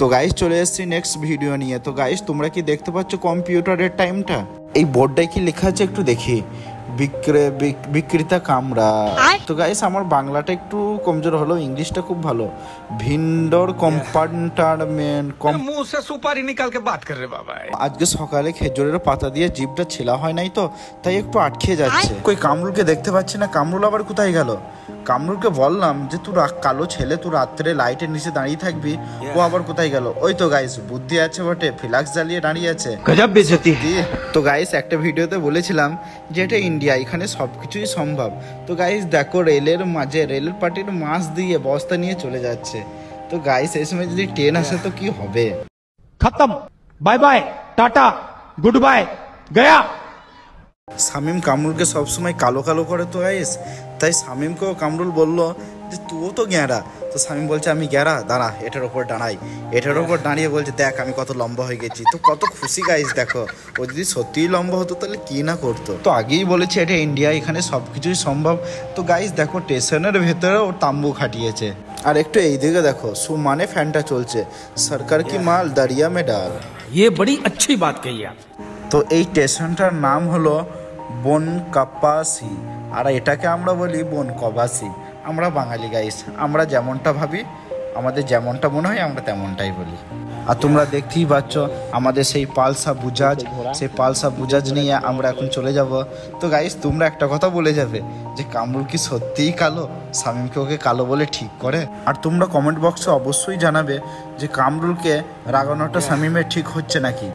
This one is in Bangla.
তো গাইস চলে এসেছি নেক্সট ভিডিও নিয়ে। তো গাইস তোমরা কি দেখতে পাচ্ছ কম্পিউটারের টাইমটা? এই বোর্ডটায় কি লেখা আছে একটু দেখি, বিক্রেতা কামরা। তো গাইস আমার বাংলাটা একটু কমজোর হলো, ইংলিশটা খুব ভালো। ভিন্ডর কম্পার্টমেন্ট। মুंह से सुपारी निकाल के बात कर रहे बाबा। আজকে সকালে খেজুরের পাতা দিয়ে জিভটা ছেলা হয় নাই তো, তাই একটু আটকে যাচ্ছে। কই কামরুলকে দেখতে পাচ্ছি না, কামরুল আবার কোথায় গেল? কামরুলকে বললাম যে তুই কালো ছেলে, তুই রাত্রে লাইটের নিচে দাঁড়িয়ে থাকবি, ও আবার কোথায় গেল? ওই তো গাইস বুদ্ধি আছে বটে, ফ্লাক্স জ্বালিয়ে দাঁড়িয়ে আছে। গজব বেজতি। তো গাইস একটা ভিডিওতে বলেছিলাম যে এটা ইন্ডিয়া, এখানে সবকিছুই সম্ভব। তো গাইস দেখো রেলের মাঝে, রেলের পার্টির মাছ দিয়ে বস্তা নিয়ে চলে যাচ্ছে। তো গাইস এই সময় যদি ট্রেন আসে তো কি হবে? खत्म, bye bye, tata, good, गया। শামিম কামরুলকে সবসময় কালো কালো করে তো গাইস, তাই শামিমকেও কামরুল বলল যে তুইও তো গ্যাঁড়া। তো শামিম বলছে আমি গ্যাঁড়া, দাঁড়া এটার ওপর দাঁড়াই। এটার ওপর দাঁড়িয়ে বলছে দেখ আমি কত লম্বা হয়ে গেছি। তো কত খুশি গাইস দেখো, ও যদি সত্যিই লম্বা হতো তাহলে কি না করতো। তো আগেই বলেছে এটা ইন্ডিয়া, এখানে সবকিছুই সম্ভব। তো গাইস দেখো স্টেশনের ভেতরেও তাম্বু খাটিয়েছে। আর একটু এইদিকে দেখো, সুমানে ফ্যানটা চলছে, সরকার কি মাল দরিয়া মে ডাল। ये बड़ी अच्छी बात कही आप। তো এই স্টেশনটার নাম হলো বনকাপাসি, আর এটাকে আমরা বলি বনকবাসি। আমরা বাঙালি গাইস, আমরা যেমনটা ভাবি, আমাদের যেমনটা মনে হয় আমরা তেমনটাই বলি। আর তোমরা দেখতেই পাচ্ছ আমাদের সেই পালসা বুজাজ, সেই পালসা বুজাজ নিয়ে আমরা এখন চলে যাব। তো গাইস তোমরা একটা কথা বলে যাবে যে কামরুল কি সত্যিই কালো? শামিমকে ওকে কালো বলে ঠিক করে? আর তোমরা কমেন্ট বক্সে অবশ্যই জানাবে যে কামরুলকে রাগানোটা শামিমের ঠিক হচ্ছে নাকি।